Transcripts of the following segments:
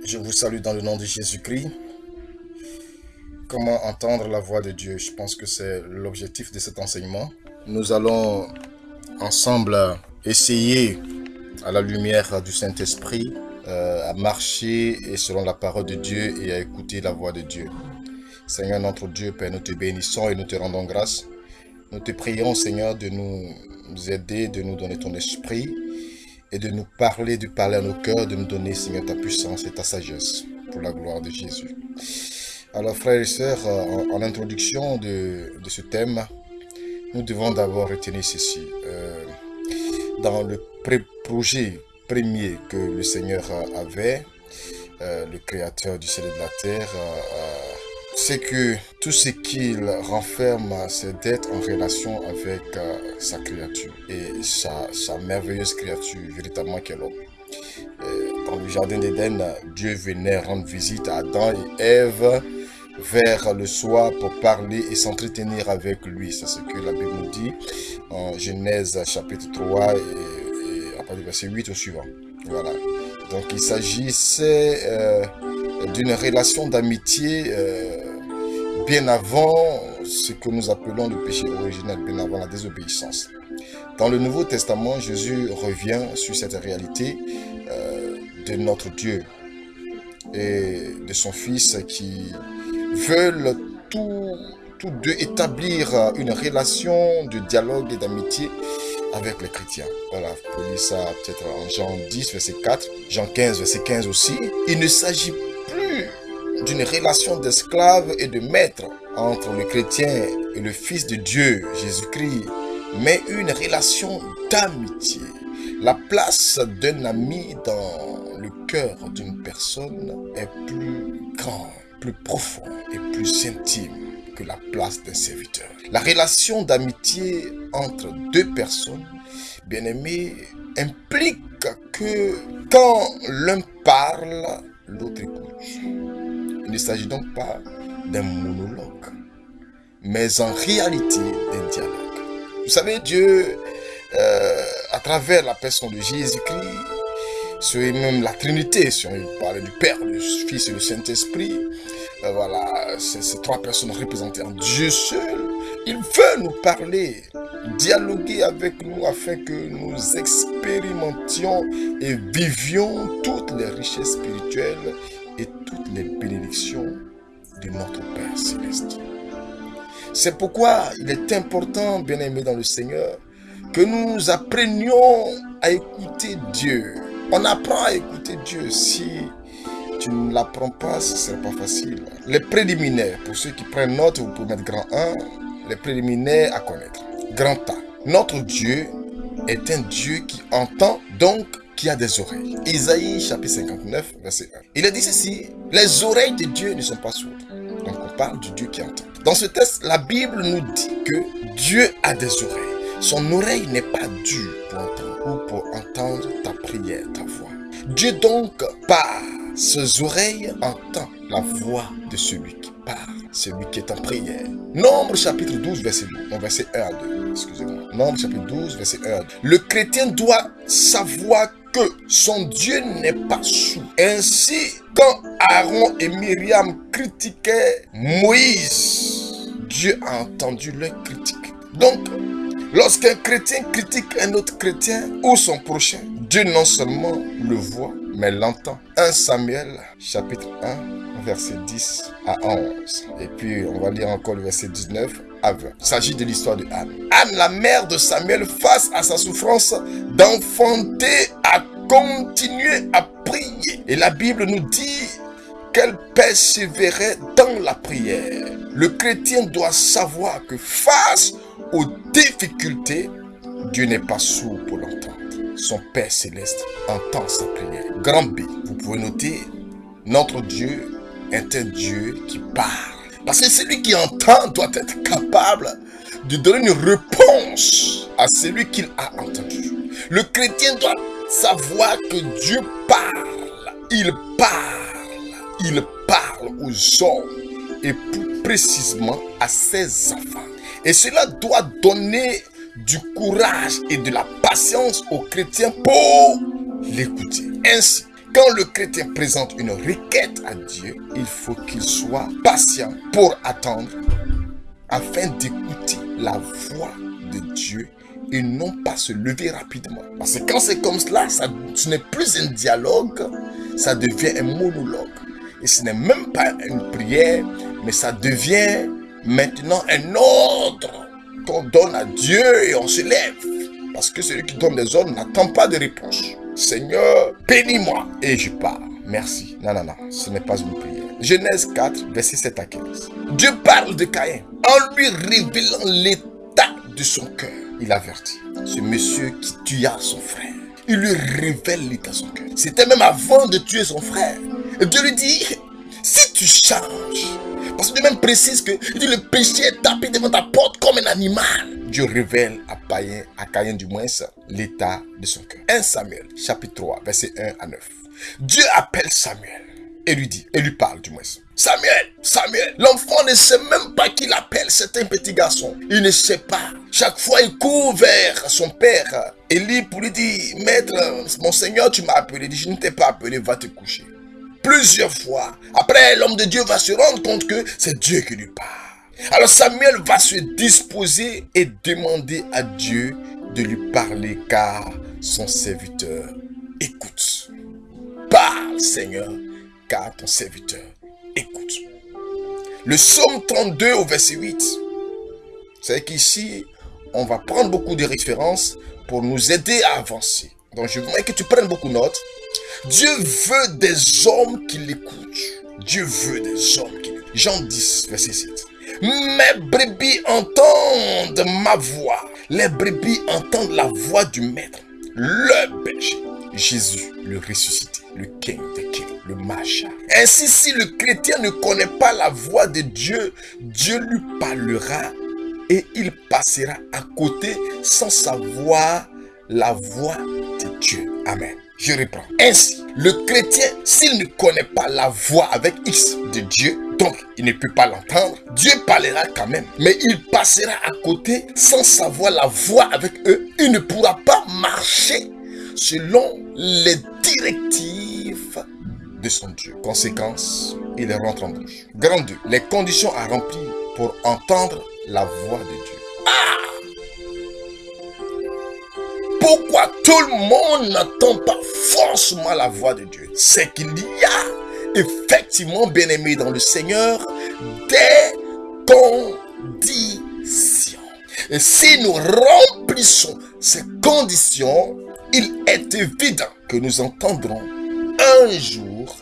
Je vous salue dans le nom de Jésus-Christ. Comment entendre la voix de Dieu? Je pense que c'est l'objectif de cet enseignement. Nous allons ensemble essayer, à la lumière du Saint-Esprit, à marcher et selon la parole de Dieu et à écouter la voix de Dieu. Seigneur notre Dieu, Père, nous te bénissons et nous te rendons grâce. Nous te prions, Seigneur, de nous aider, de nous donner ton esprit et de nous parler, de parler à nos cœurs, de nous donner, Seigneur, ta puissance et ta sagesse pour la gloire de Jésus. Alors, frères et sœurs, en introduction de ce thème, nous devons d'abord retenir ceci. Dans le projet premier que le Seigneur avait, le Créateur du ciel et de la terre, c'est que tout ce qu'il renferme, c'est d'être en relation avec sa créature et sa merveilleuse créature, véritablement qu'est l'homme. Dans le jardin d'Éden, Dieu venait rendre visite à Adam et Ève vers le soir pour parler et s'entretenir avec lui. C'est ce que la Bible nous dit en Genèse chapitre 3 et à partir du verset 8 au suivant. Voilà. Donc il s'agissait d'une relation d'amitié bien avant ce que nous appelons le péché originel, bien avant la désobéissance. Dans le Nouveau Testament, Jésus revient sur cette réalité de notre Dieu et de son Fils qui veulent tous deux établir une relation de dialogue et d'amitié avec les chrétiens. Voilà, vous pouvez lire ça peut-être en Jean 10, verset 4, Jean 15, verset 15 aussi. Il ne s'agit plus d'une relation d'esclave et de maître entre le chrétien et le Fils de Dieu, Jésus-Christ, mais une relation d'amitié. La place d'un ami dans le cœur d'une personne est plus grande, plus profonde et plus intime que la place d'un serviteur. La relation d'amitié entre deux personnes, bien-aimées, implique que quand l'un parle, l'autre écoute. Il ne s'agit donc pas d'un monologue, mais en réalité d'un dialogue. Vous savez, Dieu, à travers la personne de Jésus-Christ, c'est même la Trinité, si on parle du Père, du Fils et du Saint-Esprit, voilà, ces trois personnes représentées en Dieu seul, il veut nous parler, dialoguer avec nous afin que nous expérimentions et vivions toutes les richesses spirituelles et toutes les bénédictions de notre Père Céleste. C'est pourquoi il est important, bien-aimés dans le Seigneur, que nous apprenions à écouter Dieu. On apprend à écouter Dieu. Si tu ne l'apprends pas, ce ne sera pas facile. Les préliminaires, pour ceux qui prennent note, vous pouvez mettre grand 1, les préliminaires à connaître. Grand A. Notre Dieu est un Dieu qui entend, donc qui a des oreilles. Isaïe chapitre 59, verset 1. Il a dit ceci, les oreilles de Dieu ne sont pas sourdes. Donc on parle du Dieu qui entend. Dans ce texte, la Bible nous dit que Dieu a des oreilles. Son oreille n'est pas dure pour entendre ou pour entendre ta prière, ta voix. Dieu donc, par ses oreilles, entend la voix de celui qui parle, celui qui est en prière. Nombre chapitre 12, verset 2, verset 1 à 2, excusez-moi. Nombre chapitre 12, verset 1 à 2. Le chrétien doit savoir que son Dieu n'est pas sourd. Ainsi, quand Aaron et Myriam critiquaient Moïse, Dieu a entendu leur critique. Donc, lorsqu'un chrétien critique un autre chrétien ou son prochain, Dieu non seulement le voit, mais l'entend. 1 Samuel, chapitre 1, verset 10 à 11. Et puis, on va lire encore le verset 19 à 20. Il s'agit de l'histoire de Anne. Anne, la mère de Samuel, face à sa souffrance d'enfanter, a continué à prier. Et la Bible nous dit qu'elle persévérait dans la prière. Le chrétien doit savoir que face aux difficultés, Dieu n'est pas sourd pour l'entendre. Son Père Céleste entend sa prière. Grand B, vous pouvez noter, notre Dieu est un Dieu qui parle. Parce que celui qui entend doit être capable de donner une réponse à celui qu'il a entendu. Le chrétien doit savoir que Dieu parle. Il parle aux hommes et plus précisément à ses enfants. Et cela doit donner du courage et de la patience aux chrétiens pour l'écouter. Ainsi, Quand le chrétien présente une requête à Dieu, il faut qu'il soit patient pour attendre afin d'écouter la voix de Dieu et non pas se lever rapidement. Parce que quand c'est comme cela, ce n'est plus un dialogue, ça devient un monologue. Et ce n'est même pas une prière, mais ça devient maintenant un ordre qu'on donne à Dieu et on se lève. Parce que celui qui donne des ordres n'attend pas de réponse. Seigneur, bénis-moi et je pars. Merci. Non, non, non, ce n'est pas une prière. Genèse 4, verset 7 à 15. Dieu parle de Caïn en lui révélant l'état de son cœur. Il avertit ce monsieur qui tua son frère. Il lui révèle l'état de son cœur. C'était même avant de tuer son frère. Et Dieu lui dit, si tu changes, parce que Dieu même précise que le péché est tapé devant ta porte comme un animal. Dieu révèle à Caïn du moins l'état de son cœur. 1 Samuel, chapitre 3, verset 1 à 9. Dieu appelle Samuel et lui parle du moins. Samuel, Samuel, l'enfant ne sait même pas qu'il appelle, c'est un petit garçon. Il ne sait pas. Chaque fois, il court vers son père Élie pour lui dire, maître, mon Seigneur, tu m'as appelé. Il dit, je ne t'ai pas appelé, va te coucher. Plusieurs fois. Après, l'homme de Dieu va se rendre compte que c'est Dieu qui lui parle. Alors Samuel va se disposer et demander à Dieu de lui parler car son serviteur écoute. Parle Seigneur car ton serviteur écoute. Le psaume 32 au verset 8. C'est qu'ici, on va prendre beaucoup de références pour nous aider à avancer. Donc je voudrais que tu prennes beaucoup de notes. Dieu veut des hommes qui l'écoutent. Dieu veut des hommes qui l'écoutent. Jean 10, verset 7. Mes brebis entendent ma voix. Les brebis entendent la voix du maître, le berger. Jésus, le ressuscité, le King des Kings, le Macha. Ainsi, si le chrétien ne connaît pas la voix de Dieu, Dieu lui parlera et il passera à côté sans savoir la voix de Dieu. Amen. Je reprends. Ainsi, le chrétien, s'il ne connaît pas la voix avec X de Dieu, donc il ne peut pas l'entendre, Dieu parlera quand même. Mais il passera à côté sans savoir la voix avec eux. Il ne pourra pas marcher selon les directives de son Dieu. Conséquence, il rentre en bouche. Grand 2. Les conditions à remplir pour entendre la voix de Dieu. Pourquoi tout le monde n'entend pas forcément la voix de Dieu? C'est qu'il y a effectivement, bien-aimé dans le Seigneur, des conditions. Et si nous remplissons ces conditions, il est évident que nous entendrons un jour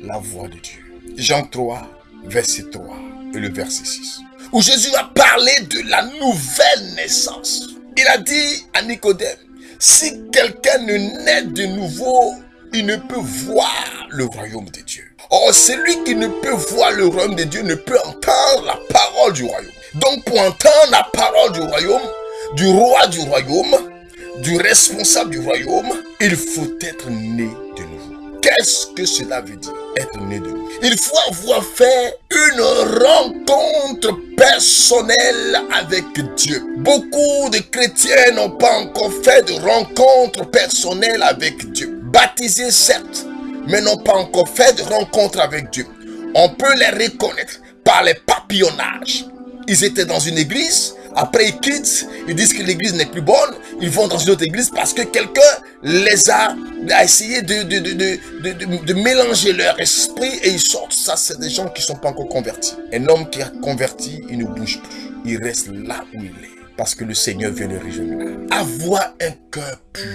la voix de Dieu. Jean 3, verset 3 et le verset 6. Où Jésus a parlé de la nouvelle naissance. Il a dit à Nicodème, si quelqu'un ne naît de nouveau, il ne peut voir le royaume de Dieu. Or, celui qui ne peut voir le royaume de Dieu ne peut entendre la parole du royaume. Donc, pour entendre la parole du royaume, du roi du royaume, du responsable du royaume, il faut être né de nouveau. Qu'est-ce que cela veut dire, être né de nouveau? Il faut avoir fait une rencontre personnelle avec Dieu. Beaucoup de chrétiens n'ont pas encore fait de rencontre personnelle avec Dieu. Baptisés certes, mais n'ont pas encore fait de rencontre avec Dieu. On peut les reconnaître par les papillonnages. Ils étaient dans une église, après ils quittent, ils disent que l'église n'est plus bonne, ils vont dans une autre église parce que quelqu'un les a essayé de mélanger leur esprit et ils sortent. Ça, c'est des gens qui ne sont pas encore convertis. Un homme qui a converti, il ne bouge plus. Il reste là où il est parce que le Seigneur vient le rejoindre. Avoir un cœur pur.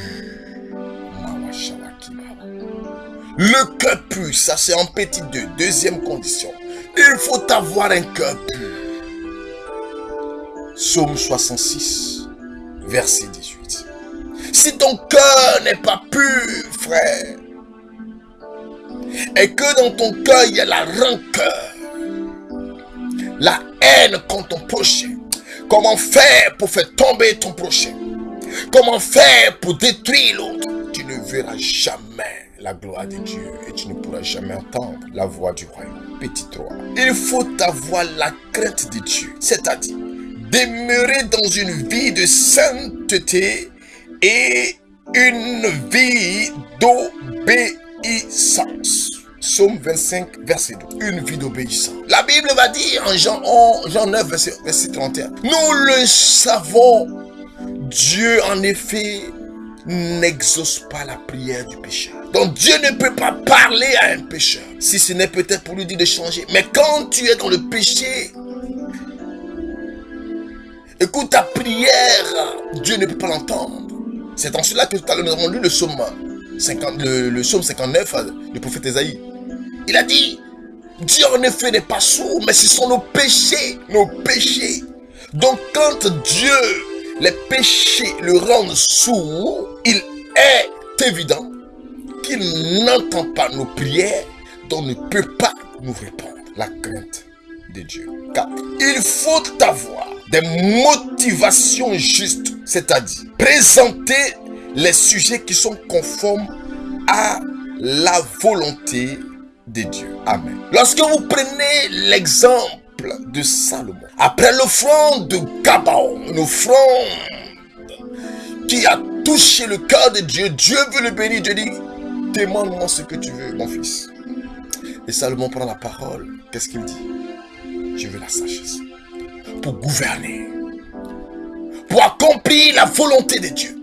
Le cœur pur, ça c'est en petit 2. Deuxième condition. Il faut avoir un cœur pur. Psaume 66, verset 18. Si ton cœur n'est pas pur, frère, et que dans ton cœur il y a la rancœur, la haine contre ton prochain, comment faire pour faire tomber ton prochain? Comment faire pour détruire l'autre? Tu ne verras jamais la gloire de Dieu et tu ne pourras jamais entendre la voix du royaume. Petit 3. Il faut avoir la crainte de Dieu, c'est-à-dire demeurer dans une vie de sainteté et une vie d'obéissance. d'obéissance. Psaume 25, verset 2. Une vie d'obéissance. La Bible va dire en Jean 9, verset 31. Nous le savons, Dieu en effet n'exauce pas la prière du pécheur. Donc Dieu ne peut pas parler à un pécheur, si ce n'est peut-être pour lui dire de changer. Mais quand tu es dans le péché, écoute ta prière, Dieu ne peut pas l'entendre. C'est en cela que tout à l'heure nous avons lu le psaume 59 du prophète Ésaïe. Il a dit, Dieu en effet n'est pas sourd, mais ce sont nos péchés, nos péchés. Donc quand Dieu, les péchés le rendent sourd, il est évident qu'il n'entend pas nos prières, donc ne peut pas nous répondre. La crainte de Dieu. 4. Il faut avoir des motivations justes, c'est-à-dire présenter les sujets qui sont conformes à la volonté de Dieu. Amen. Lorsque vous prenez l'exemple de Salomon, après l'offrande de Gabaon, une offrande qui a touché le cœur de Dieu, Dieu veut le bénir, Dieu dit, demande-moi ce que tu veux, mon fils. Et Salomon prend la parole, qu'est-ce qu'il dit? Je veux la sagesse pour gouverner, pour accomplir la volonté de Dieu.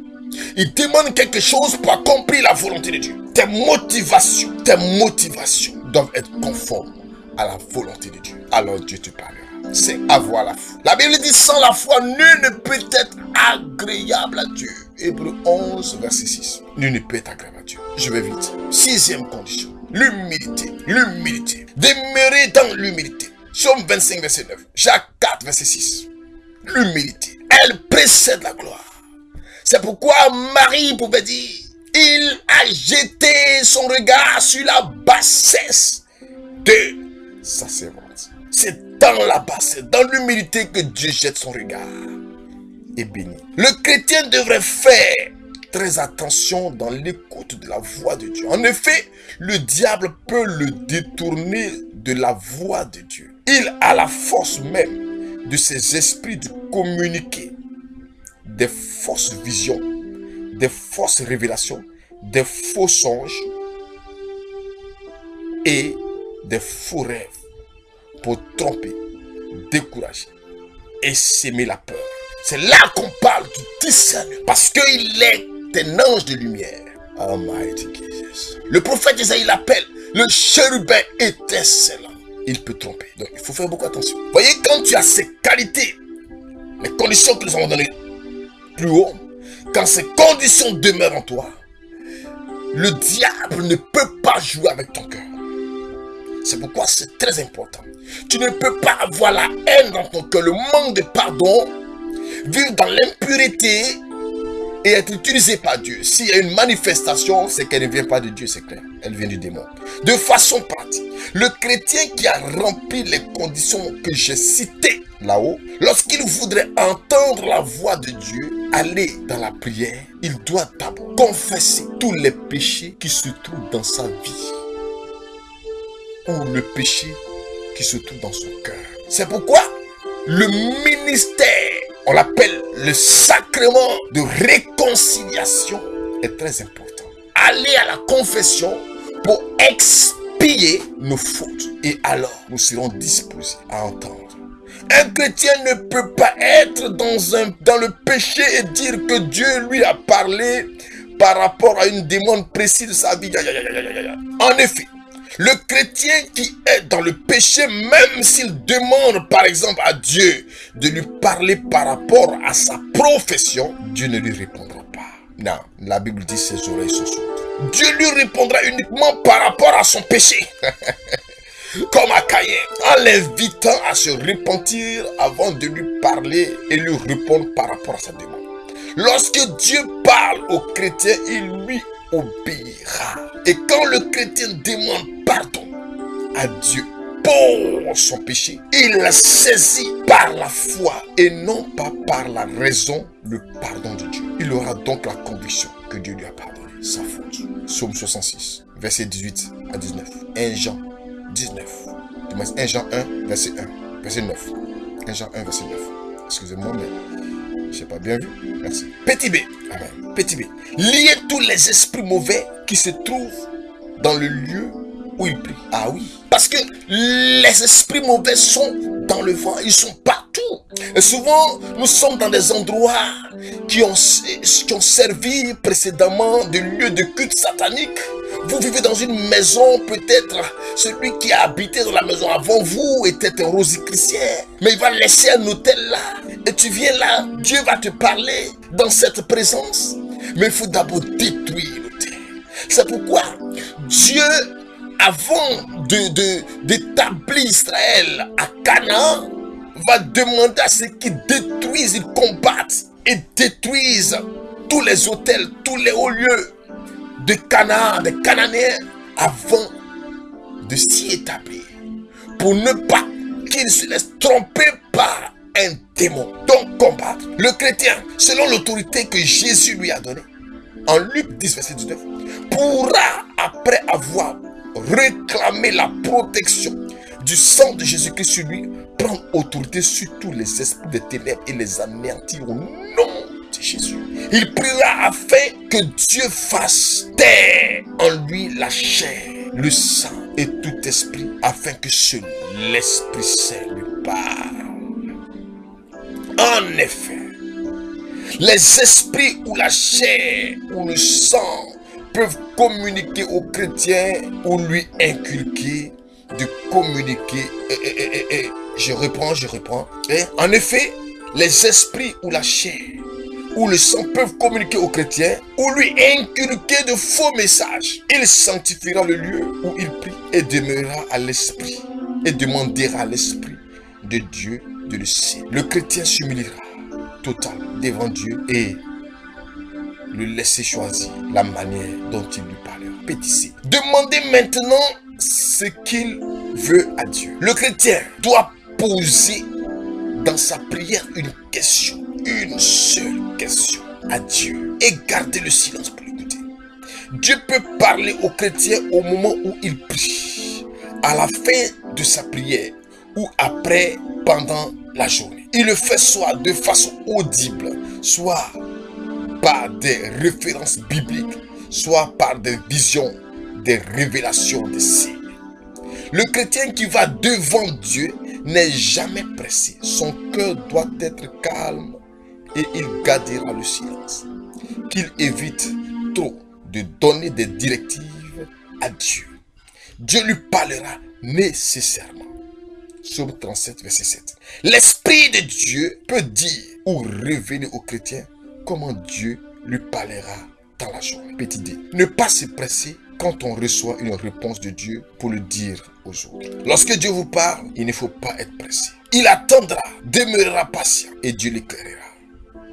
Il demande quelque chose pour accomplir la volonté de Dieu. Tes motivations doivent être conformes à la volonté de Dieu. Alors Dieu te parlera. C'est avoir la foi. La Bible dit, sans la foi, nul ne peut être agréable à Dieu. Hébreux 11, verset 6. Nul ne peut être agréable à Dieu. Je vais vite. 6e condition. L'humilité. L'humilité. Demeurer dans l'humilité. Psaume 25, verset 9. Jacques 4, verset 6. L'humilité. Elle précède la gloire. C'est pourquoi Marie pouvait dire, il a jeté son regard sur la bassesse de sa servante. C'est dans la bassesse, dans l'humilité que Dieu jette son regard et bénit. Le chrétien devrait faire très attention dans l'écoute de la voix de Dieu. En effet, le diable peut le détourner de la voix de Dieu. Il a la force même de ses esprits de communiquer des fausses visions, des fausses révélations, des faux songes et des faux rêves pour tromper, décourager et s'aimer la peur. C'est là qu'on parle du discernement, parce qu'il est un ange de lumière. Almighty Jesus. Le prophète Isaïe l'appelle le chérubin étincelant. Il peut tromper. Donc il faut faire beaucoup attention. Vous voyez, quand tu as ces qualités, les conditions que nous avons données plus haut, quand ces conditions demeurent en toi, le diable ne peut pas jouer avec ton cœur. C'est pourquoi c'est très important. Tu ne peux pas avoir la haine dans ton cœur, le manque de pardon, vivre dans l'impureté et être utilisé par Dieu. S'il y a une manifestation, c'est qu'elle ne vient pas de Dieu, c'est clair. Elle vient du démon. De façon pratique, le chrétien qui a rempli les conditions que j'ai citées là-haut, lorsqu'il voudrait entendre la voix de Dieu, aller dans la prière, il doit d'abord confesser tous les péchés qui se trouvent dans sa vie, ou le péché qui se trouve dans son cœur. C'est pourquoi le ministère, on l'appelle le sacrement de réconciliation, est très important. Aller à la confession pour expier nos fautes, et alors nous serons disposés à entendre. Un chrétien ne peut pas être dans le péché et dire que Dieu lui a parlé par rapport à une demande précise de sa vie. En effet, le chrétien qui est dans le péché, même s'il demande par exemple à Dieu de lui parler par rapport à sa profession, Dieu ne lui répondra pas. Non, la Bible dit ses oreilles sont sourdes. Dieu lui répondra uniquement par rapport à son péché. Comme à Caïn, en l'invitant à se repentir avant de lui parler et lui répondre par rapport à sa demande. Lorsque Dieu parle au chrétien, il lui obéira. Et quand le chrétien demande pardon à Dieu pour son péché, il saisit par la foi et non pas par la raison le pardon de Dieu. Il aura donc la conviction que Dieu lui a pardonné sa faute. Psaume 66, verset 18 à 19. 1 Jean 19. 1 Jean 1, verset 1. Verset 9. 1 Jean 1, verset 9. Excusez-moi, mais je n'ai pas bien vu. Merci. Petit b. Amen. Petit b. Liez tous les esprits mauvais qui se trouvent dans le lieu où il prie. Ah oui. Parce que les esprits mauvais sont dans le vent, ils sont partout. Et souvent, nous sommes dans des endroits qui ont servi précédemment de lieux de culte satanique. Vous vivez dans une maison, peut-être celui qui a habité dans la maison avant vous était un rosicrucien, mais il va laisser un hôtel là. Et tu viens là, Dieu va te parler dans cette présence. Mais il faut d'abord détruire l'hôtel. C'est pourquoi Dieu, avant d'établir Israël à Canaan, va demander à ceux qui détruisent, ils combattent et détruisent tous les hôtels, tous les hauts lieux de Canaan, des Cananéens, avant de s'y établir, pour ne pas qu'ils se laissent tromper par un démon. Donc combattre. Le chrétien, selon l'autorité que Jésus lui a donnée, en Luc 10, verset 19, pourra, après avoir réclamé la protection du sang de Jésus-Christ sur lui, prendre autorité sur tous les esprits des ténèbres et les anéantir au nom de Jésus. Il priera afin que Dieu fasse taire en lui la chair, le sang et tout esprit, afin que seul l'Esprit Saint lui parle. En effet, les esprits ou la chair ou le sang peuvent communiquer au chrétien ou lui inculquer de communiquer. Je reprends. En effet, les esprits ou la chair ou le sang peuvent communiquer au chrétien ou lui inculquer de faux messages. Il sanctifiera le lieu où il prie et demeurera à l'esprit et demandera à l'esprit de Dieu de le ciel. Le chrétien s'humiliera total devant Dieu et le laisser choisir la manière dont il lui parlera. Petit C. Demandez maintenant ce qu'il veut à Dieu. Le chrétien doit poser dans sa prière une question, une seule question à Dieu et garder le silence pour l'écouter. Dieu peut parler au chrétien au moment où il prie, à la fin de sa prière ou après, pendant la journée. Il le fait soit de façon audible, soit par des références bibliques, soit par des visions, des révélations, des signes. Le chrétien qui va devant Dieu n'est jamais pressé. Son cœur doit être calme et il gardera le silence. Qu'il évite trop de donner des directives à Dieu. Dieu lui parlera nécessairement. Psaume 37, verset 7. L'Esprit de Dieu peut dire ou révéler au chrétien comment Dieu lui parlera dans la journée. Petit D. Ne pas se presser quand on reçoit une réponse de Dieu pour le dire aux autres. Lorsque Dieu vous parle, il ne faut pas être pressé. Il attendra, demeurera patient et Dieu l'éclairera.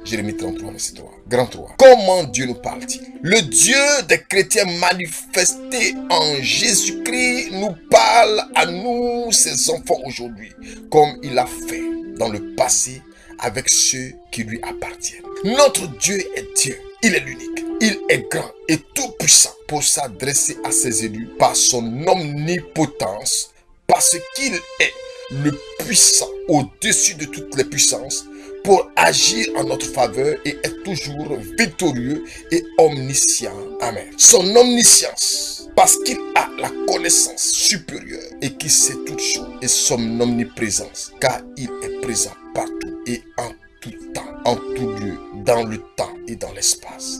Jérémie 33, verset 3. Grand 3. Comment Dieu nous parle-t-il? Le Dieu des chrétiens manifesté en Jésus-Christ nous parle à nous, ses enfants aujourd'hui, comme il a fait dans le passé avec ceux qui lui appartiennent. Notre Dieu est Dieu. Il est l'unique. Il est grand et tout puissant pour s'adresser à ses élus par son omnipotence, parce qu'il est le puissant au-dessus de toutes les puissances, pour agir en notre faveur et être toujours victorieux et omniscient. Amen. Son omniscience, parce qu'il a la connaissance supérieure et qu'il sait toutes choses, et son omniprésence, car il est présent partout et en tout temps, en tout lieu, dans le temps et dans l'espace.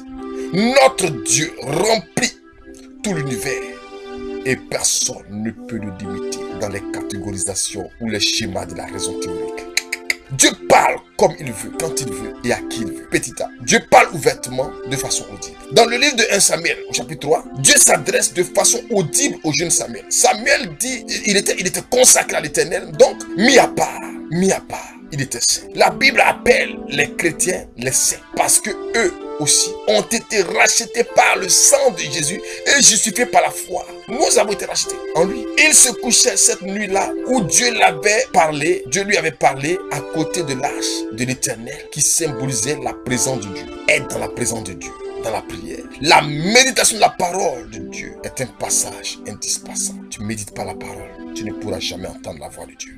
Notre Dieu remplit tout l'univers et personne ne peut le limiter dans les catégorisations ou les schémas de la raison théorique. Dieu parle comme il veut, quand il veut et à qui il veut. Petit a. Dieu parle ouvertement de façon audible. Dans le livre de 1 Samuel, au chapitre 3, Dieu s'adresse de façon audible au jeune Samuel. Samuel dit, il était consacré à l'Éternel, donc mis à part, il était saint. La Bible appelle les chrétiens les saints parce que eux aussi ont été rachetés par le sang de Jésus et justifiés par la foi. Nous avons été rachetés en lui. Il se couchait cette nuit-là où Dieu lui avait parlé à côté de l'arche de l'Éternel qui symbolisait la présence de Dieu. Être dans la présence de Dieu, dans la prière. La méditation de la parole de Dieu est un passage indispensable. Tu ne médites pas la parole, tu ne pourras jamais entendre la voix de Dieu.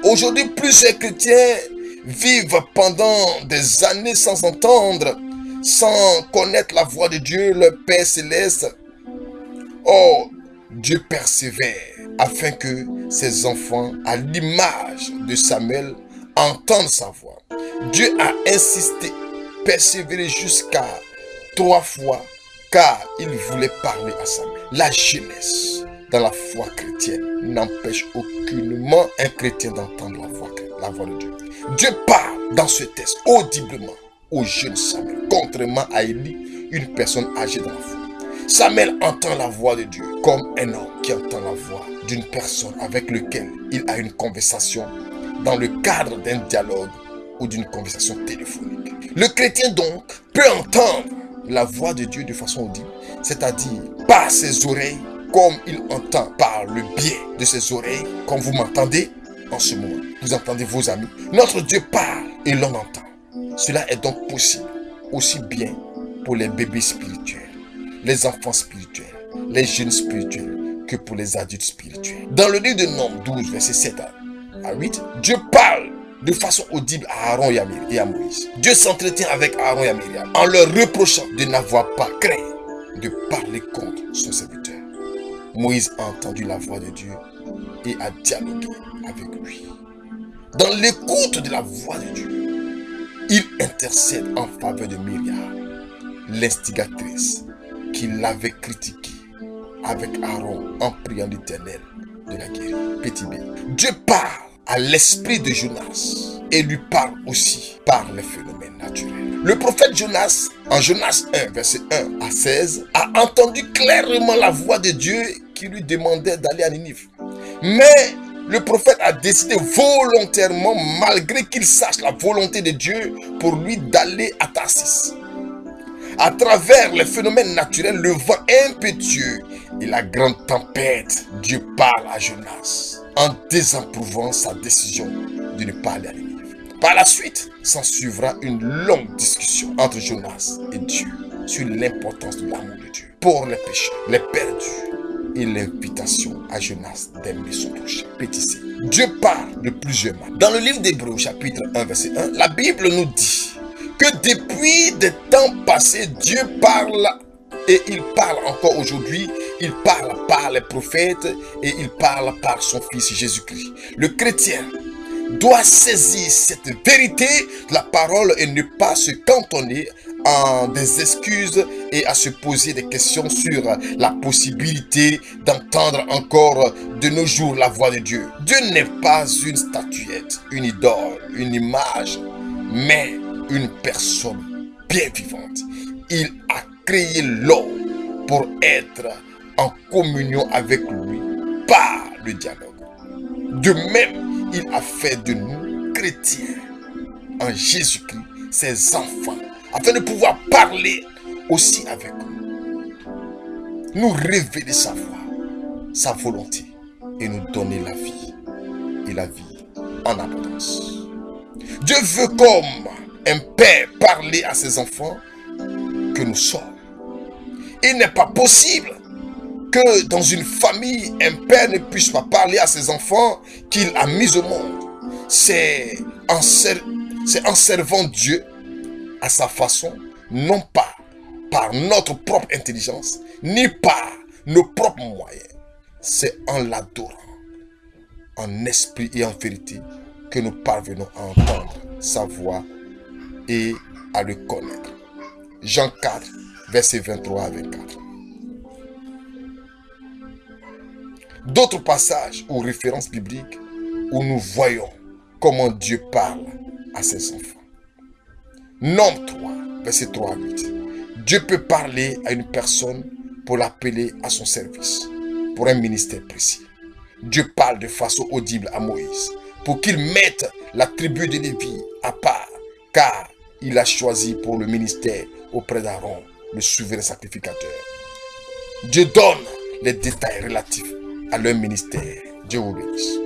Aujourd'hui, plusieurs chrétiens vivent pendant des années sans entendre, sans connaître la voix de Dieu, leur Père céleste. Oh, Dieu persévère afin que ses enfants, à l'image de Samuel, entendent sa voix. Dieu a insisté, persévéré jusqu'à 3 fois, car il voulait parler à Samuel. La jeunesse dans la foi chrétienne n'empêche aucunement un chrétien d'entendre la voix de Dieu. Dieu parle dans ce texte audiblement au jeune Samuel, contrairement à Élie, une personne âgée dans la foi. Samuel entend la voix de Dieu comme un homme qui entend la voix d'une personne avec laquelle il a une conversation dans le cadre d'un dialogue ou d'une conversation téléphonique. Le chrétien donc peut entendre la voix de Dieu de façon audible, c'est-à-dire par ses oreilles, comme il entend par le biais de ses oreilles, comme vous m'entendez en ce moment. Vous entendez vos amis. Notre Dieu parle et l'on entend. Cela est donc possible aussi bien pour les bébés spirituels, les enfants spirituels, les jeunes spirituels, que pour les adultes spirituels. Dans le livre de Nombres 12, verset 7 à 8, Dieu parle de façon audible à Aaron et à Moïse. Dieu s'entretient avec Aaron et à Myriam en leur reprochant de n'avoir pas craint de parler contre son serviteur. Moïse a entendu la voix de Dieu et a dialogué avec lui. Dans l'écoute de la voix de Dieu, il intercède en faveur de Myriam, l'instigatrice qui l'avait critiqué avec Aaron en priant l'Éternel de la guérir. Petit B. Dieu parle à l'esprit de Jonas et lui parle aussi par les phénomènes naturels. Le prophète Jonas, en Jonas 1, verset 1 à 16, a entendu clairement la voix de Dieu qui lui demandait d'aller à Ninive. Mais le prophète a décidé volontairement, malgré qu'il sache la volonté de Dieu, pour lui d'aller à Tarsis. À travers les phénomènes naturels, le vent impétueux et la grande tempête, Dieu parle à Jonas en désapprouvant sa décision de ne pas aller à Ninive. Par la suite, s'en suivra une longue discussion entre Jonas et Dieu sur l'importance de l'amour de Dieu pour les pécheurs, les perdus et l'invitation à Jonas d'aimer son prochain. Petit C. Dieu parle de plusieurs manières. Dans le livre d'Hébreux, chapitre 1, verset 1, la Bible nous dit que depuis des temps passés, Dieu parle et il parle encore aujourd'hui. Il parle par les prophètes et il parle par son Fils Jésus-Christ. Le chrétien doit saisir cette vérité de la parole et ne pas se cantonner en des excuses et à se poser des questions sur la possibilité d'entendre encore de nos jours la voix de Dieu. Dieu n'est pas une statuette, une idole, une image, mais une personne bien vivante. Il a créé l'homme pour être en communion avec lui par le dialogue. De même, il a fait de nous chrétiens en Jésus-Christ, ses enfants, afin de pouvoir parler aussi avec nous, nous révéler sa voix, sa volonté et nous donner la vie et la vie en abondance. Dieu veut comme un père parler à ses enfants que nous sommes. Il n'est pas possible que dans une famille, un père ne puisse pas parler à ses enfants qu'il a mis au monde. C'est en servant Dieu à sa façon, non pas par notre propre intelligence, ni par nos propres moyens. C'est en l'adorant, en esprit et en vérité, que nous parvenons à entendre sa voix et à le connaître. Jean 4, versets 23 à 24. D'autres passages ou références bibliques où nous voyons comment Dieu parle à ses enfants. Nombre 3, verset 3 à 8. Dieu peut parler à une personne pour l'appeler à son service, pour un ministère précis. Dieu parle de façon audible à Moïse pour qu'il mette la tribu de Lévi à part, car il a choisi pour le ministère auprès d'Aaron, le souverain sacrificateur. Dieu donne les détails relatifs à leur ministère. Dieu vous bénisse.